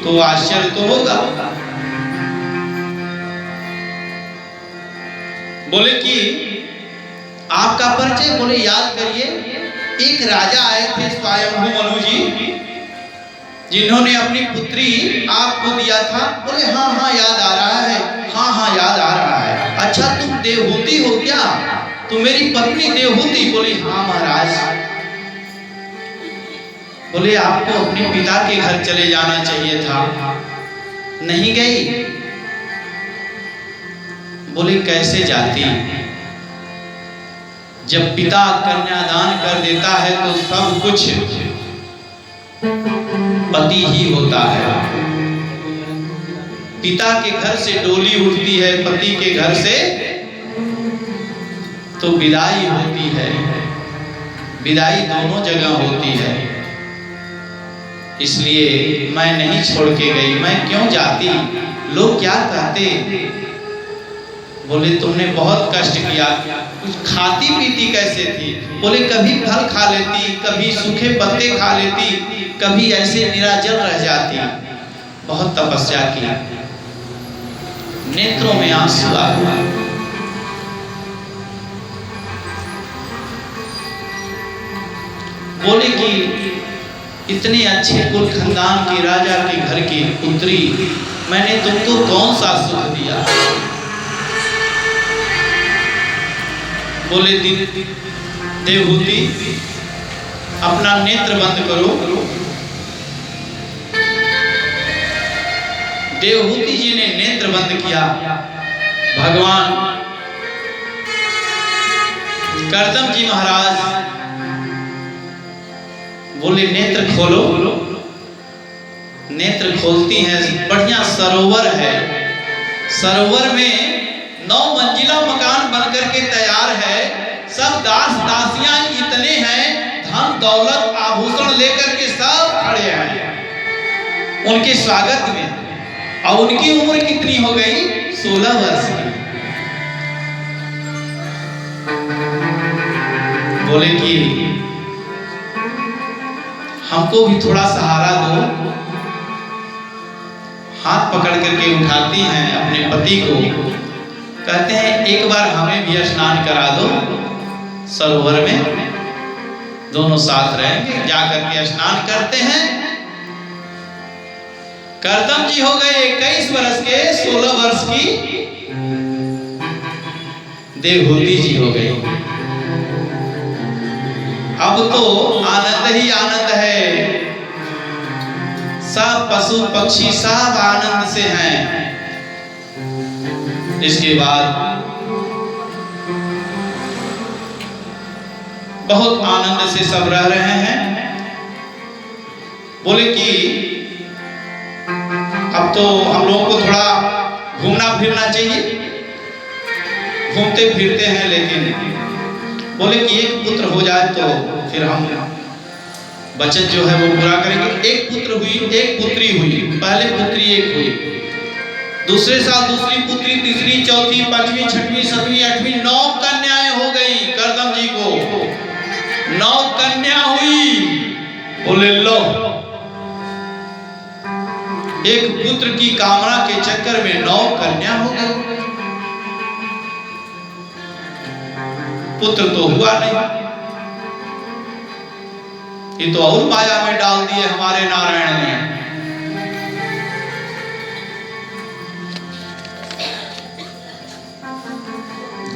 तो आश्चर्य तो होगा। बोले कि आपका परिचय? बोले याद करिए, एक राजा आए थे स्वयंभू मनु जी, जिन्होंने अपनी पुत्री आपको दिया था। बोले हाँ हाँ याद आ रहा है, हाँ हाँ याद आ रहा है। अच्छा तुम देवहूति हो क्या? तुम मेरी पत्नी देवहूति? बोली हाँ महाराज। बोले आपको अपने पिता के घर चले जाना चाहिए था, नहीं गई? बोले कैसे जाती? जब पिता कन्यादान कर देता है तो सब कुछ पति ही होता है। पिता के घर से डोली उठती है, पति के घर से तो विदाई होती है। विदाई दोनों जगह होती है, इसलिए मैं नहीं छोड़ के गई। मैं क्यों जाती? लोग क्या कहते? बोले तुमने बहुत कष्ट किया। कुछ खाती पीती कैसे थी? बोले कभी फल खा लेती, कभी सूखे पत्ते खा लेती, कभी ऐसे निराजल रह जाती। बहुत तपस्या की, नेत्रों में आंसू आ गया। बोले कि इतने अच्छे कुल खानदान के राजा के घर की पुत्री, मैंने तुमको कौन सा सुख दिया? बोले देवहूति अपना नेत्र बंद करो। देवहूति जी ने नेत्र बंद किया। भगवान कर्दम जी महाराज बोले नेत्र खोलो। नेत्र खोलती हैं, बढ़िया सरोवर है। सरोवर में 9 मंजिला मकान बनकर के तैयार है। सब दास दासियां इतने हैं, धन दौलत आभूषण लेकर के सब खड़े हैं उनके स्वागत में। और उनकी उम्र कितनी हो गई? 16 वर्ष की। बोले कि हमको भी थोड़ा सहारा दो। हाथ पकड़ करके उठाती हैं अपने पति को, कहते हैं एक बार हमें भी स्नान करा दो सरोवर में, दोनों साथ रहेंगे। जाकर के स्नान करते हैं। कर्दम जी हो गए 21 वर्ष के, 16 वर्ष की देवहूति जी हो गई। अब तो आनंद ही आनंद है। सब पशु पक्षी सब आनंद से हैं। इसके बाद बहुत आनंद से सब रह रहे हैं। बोले कि अब तो हम लोगों को थोड़ा घूमना फिरना चाहिए। घूमते फिरते हैं, लेकिन बोले कि एक पुत्र हो जाए तो फिर हम बचत जो है वो पूरा करेंगे। एक पुत्र हुई, एक पुत्री हुई। पहले पुत्री एक हुई, दूसरे साल दूसरी पुत्री, तीसरी, चौथी, पांचवी, छठवीं, सातवीं, आठवीं, 9 कन्याएं हो गई कर्दम जी को। 9 कन्या हुई। बोले लो, एक पुत्र की कामना के चक्कर में 9 कन्या हो गई। पुत्र तो हुआ नहीं। ये तो और माया में डाल दिए हमारे नारायण ने।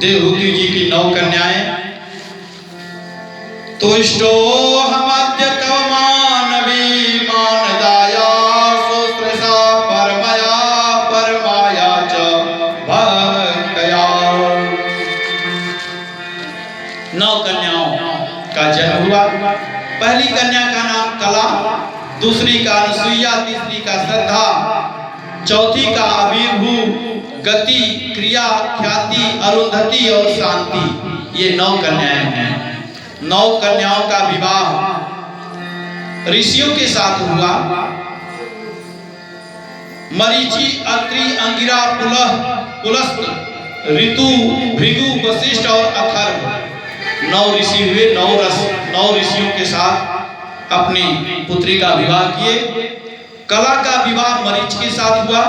देवहूति जी की 9 कन्याएं। तुष्टो हमद्य कवमानवी मानदाया सुस्त्रसा परमया परमाया च भक्तया। 9 कन्याओं का जन्म हुआ। पहली कन्या का नाम कला, दूसरी का अनुसुईया, तीसरी का श्रद्धा, चौथी का अभिभू, गति, क्रिया, ख्याति, अरुंधति और शांति। ये 9 कन्याएं हैं। 9 कन्याओं का विवाह ऋषियों के साथ हुआ। मरीचि, अत्रि, अंगिरा, पुलह, पुलस्त, ऋतु, भृगु, वशिष्ठ और अथर्व। 9 ऋषि हुए। 9 ऋषियों के साथ अपनी पुत्री का विवाह किए। कला का विवाह मरीच के साथ हुआ,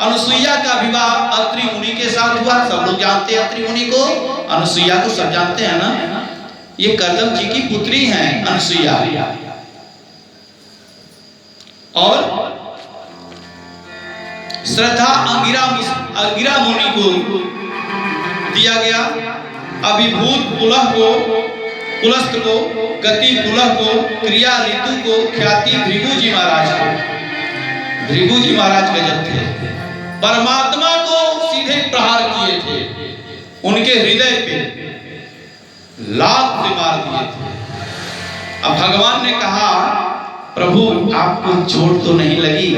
अनुसुईया का विवाह अत्रि मुनि के साथ हुआ। सब लोग जानते हैं अत्रि मुनि को, अनुसुईया को सब जानते हैं ना। ये कर्दम जी की पुत्री हैं अनुसुईया। और श्रद्धा अंगिरा मुनि को दिया गया, अभिभूत पुलस्त को, गति पुलह को, क्रिया ऋतु को, ख्याति भृगु जी महाराज को। भृगु जी महाराज गजब थे, परमात्मा को सीधे प्रहार किए थे, उनके हृदय पे लात से मार दिए थे। अब भगवान ने कहा प्रभु आपको चोट तो नहीं लगी,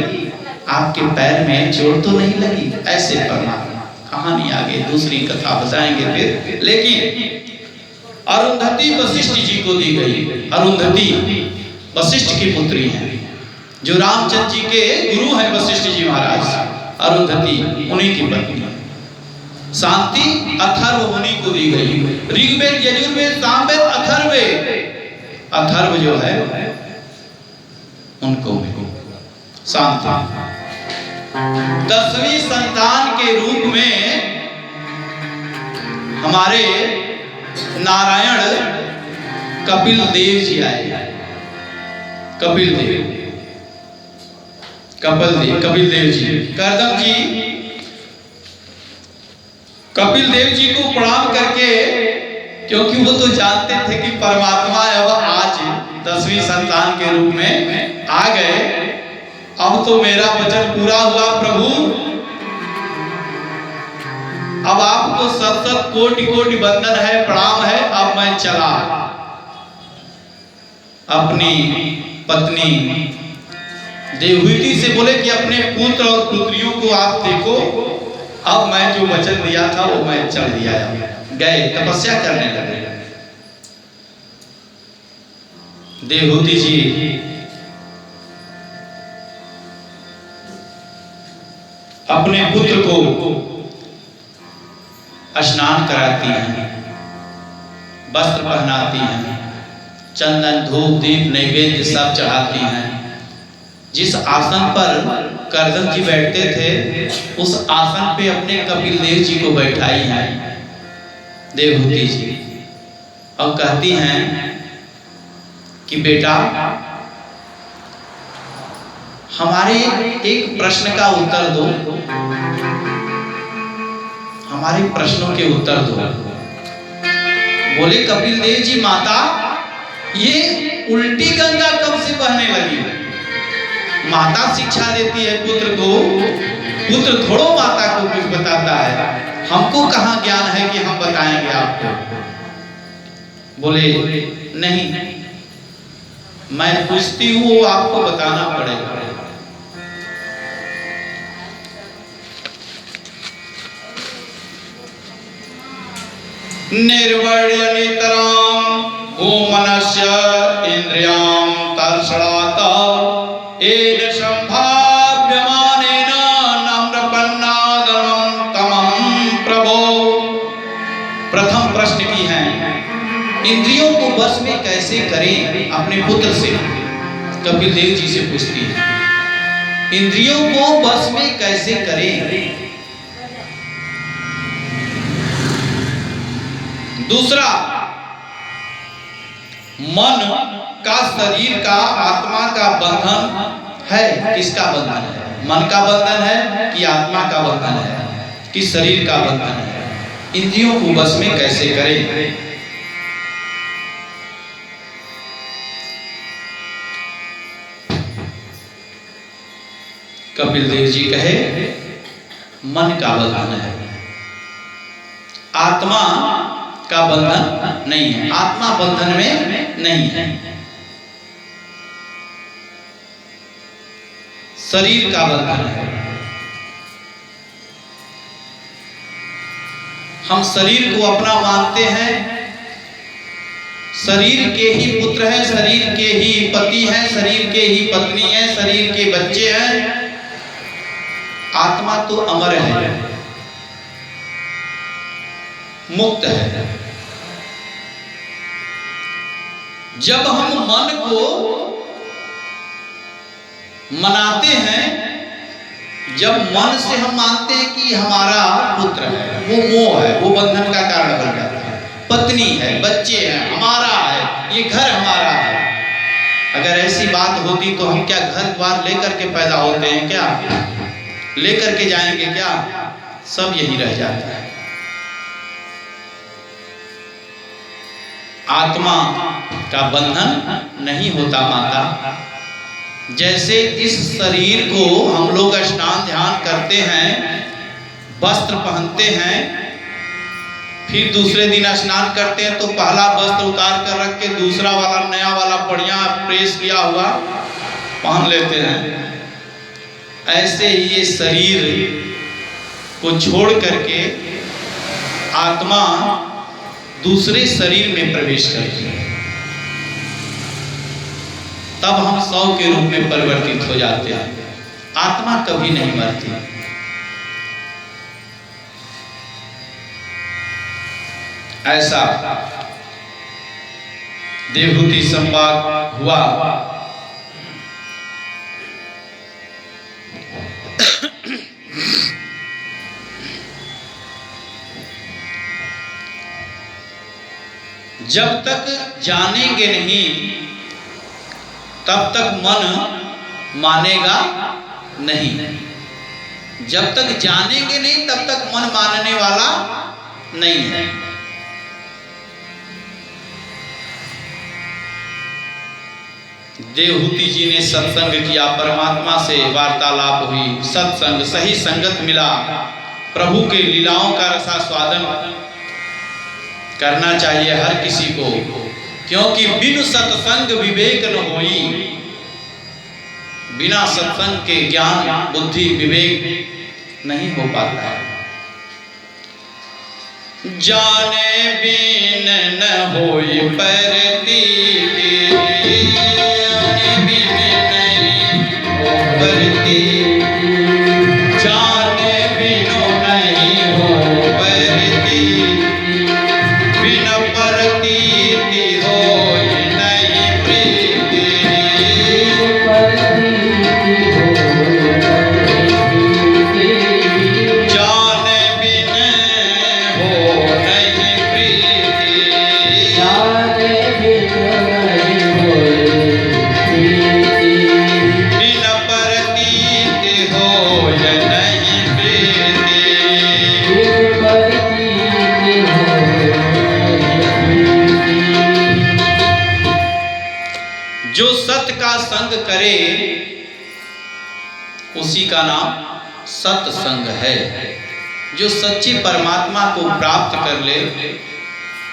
आपके पैर में चोट तो नहीं लगी? ऐसे परमात्मा, कहानी आगे दूसरी कथा बताएंगे फिर। लेकिन अरुंधति वशिष्ठ जी को दी गई। अरुंधति वशिष्ठ की पुत्री है, जो रामचंद्र जी के गुरु हैं वशिष्ठ जी महाराज, अरुंधति उन्हीं की पत्नी। शांति अथर्व मुनि को दी गई। ऋग्वेद, यजुर्वेद, सामवेद, अथर्ववेद, अथर्व जो है उनको शांति। 10वीं संतान के रूप में हमारे नारायण कपिल देव जी आए। कपिल देव जी, कर्दम जी कपिल देव जी को प्रणाम करके, क्योंकि वो तो जानते थे कि परमात्मा अब आज 10वीं संतान के रूप में आ गए। अब तो मेरा वचन पूरा हुआ प्रभु, अब आपको सत कोटि कोटि वंदन है, प्रणाम है, अब मैं चला। अपनी पत्नी देवहूति से बोले कि अपने पुत्र और पुत्रियों को आप देखो, अब मैं जो वचन दिया था वो मैं चल दिया। गए तपस्या करने लगे। देवहूति जी अपने पुत्र को स्नान कराती हैं, वस्त्र पहनाती हैं, चंदन धूप दीप नैवेद्य सब चढ़ाती हैं। जिस आसन पर कर्दम जी बैठते थे, उस आसन पे अपने कपिल देव जी को बैठाई हैं देवहूति जी, और कहती हैं कि बेटा हमारे एक प्रश्न का उत्तर दो, हमारे प्रश्नों के उत्तर दो। बोले कपिल देव जी माता, ये उल्टी गंगा कब से बहने लगी? माता शिक्षा देती है पुत्र को, पुत्र थोड़ो माता को कुछ बताता है। हमको कहाँ ज्ञान है कि हम बताएंगे आपको? बोले नहीं, मैं पूछती हूँ, वो आपको बताना पड़ेगा। निर्वर्य नितराम गोमनस्य इंद्रियाम तर्षणाता एन संभाव्यमानेन नम्रपन्नादनं तमं प्रभो। प्रथम प्रश्न की है, इंद्रियों को वश में कैसे करें? अपने पुत्र से कपिल देव जी से पूछती है, इंद्रियों को वश में कैसे करें? दूसरा, मन का शरीर का आत्मा का बंधन है, किसका बंधन है? मन का बंधन है कि आत्मा का बंधन है कि शरीर का बंधन है? इंद्रियों को वश में कैसे करें? कपिल देव जी कहे मन का बंधन है, आत्मा का बंधन नहीं है, आत्मा बंधन में नहीं है, शरीर का बंधन है। हम शरीर को अपना मानते हैं, शरीर के ही पुत्र हैं, शरीर के ही पति हैं, शरीर के ही पत्नी हैं, शरीर के बच्चे हैं। आत्मा तो अमर है, मुक्त है। जब हम मन को मनाते हैं जब मन से हम मानते हैं कि हमारा पुत्र है, वो मोह है, वो बंधन का कारण बन जाता है। पत्नी है, बच्चे हैं, हमारा है, ये घर हमारा है। अगर ऐसी बात होती तो हम क्या घर द्वार लेकर के पैदा होते हैं क्या? लेकर के जाएंगे क्या? सब यही रह जाता है। आत्मा का बंधन नहीं होता माता। जैसे इस शरीर को हम लोग स्नान ध्यान करते हैं, वस्त्र पहनते हैं, फिर दूसरे दिन स्नान करते हैं तो पहला वस्त्र उतार कर रख के दूसरा वाला नया वाला बढ़िया प्रेस किया हुआ पहन लेते हैं। ऐसे ही ये शरीर को छोड़ करके आत्मा दूसरे शरीर में प्रवेश करती है, तब हम 100 के रूप में परिवर्तित हो जाते हैं। आत्मा कभी नहीं मरती। ऐसा देवहूति संवाद हुआ। जब तक जानेंगे नहीं तब तक मन मानेगा नहीं। जब तक जानेंगे नहीं तब तक मन मानने वाला नहीं है। देवहूति जी ने सत्संग किया, परमात्मा से वार्तालाप हुई, सत्संग सही संगत मिला। प्रभु के लीलाओं का रसास्वादन करना चाहिए हर किसी को, क्योंकि बिनु सत्संग विवेक न होई। बिना सत्संग के ज्ञान बुद्धि विवेक नहीं हो पाता। जाने बिन न होई परतीति, जाने बिन नहीं हो परतीति, जाने बिनु नहीं हो परतीति, बिन परतीति होय नहीं प्रीति। जाने बिन हो नहीं प्रीति, जाने बिन नहीं होय प्रीति, बिन परतीति होय नहीं प्रीति, बिन परतीति होय नहीं प्रीति। जो सत्य का संग करे उसी का नाम सत्संग है। जो सच्ची परमात्मा को प्राप्त कर ले,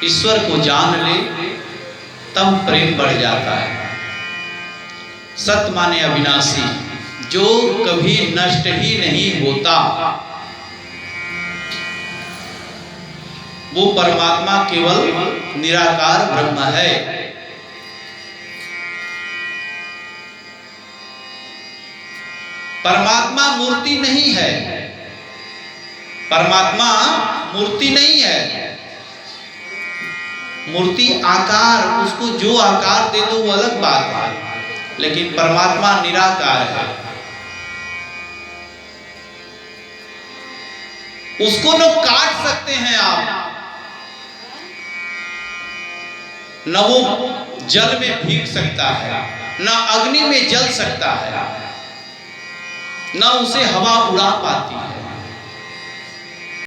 ईश्वर को जान ले, तब प्रेम बढ़ जाता है। सत्य माने अविनाशी, जो कभी नष्ट ही नहीं होता। वो परमात्मा केवल निराकार ब्रह्म है। परमात्मा मूर्ति नहीं है। परमात्मा मूर्ति नहीं है। मूर्ति आकार, उसको जो आकार दे दो वो अलग बात है, लेकिन परमात्मा निराकार है। उसको न काट सकते हैं आप, न वो जल में भीग सकता है, न अग्नि में जल सकता है, न उसे हवा उड़ा पाती है।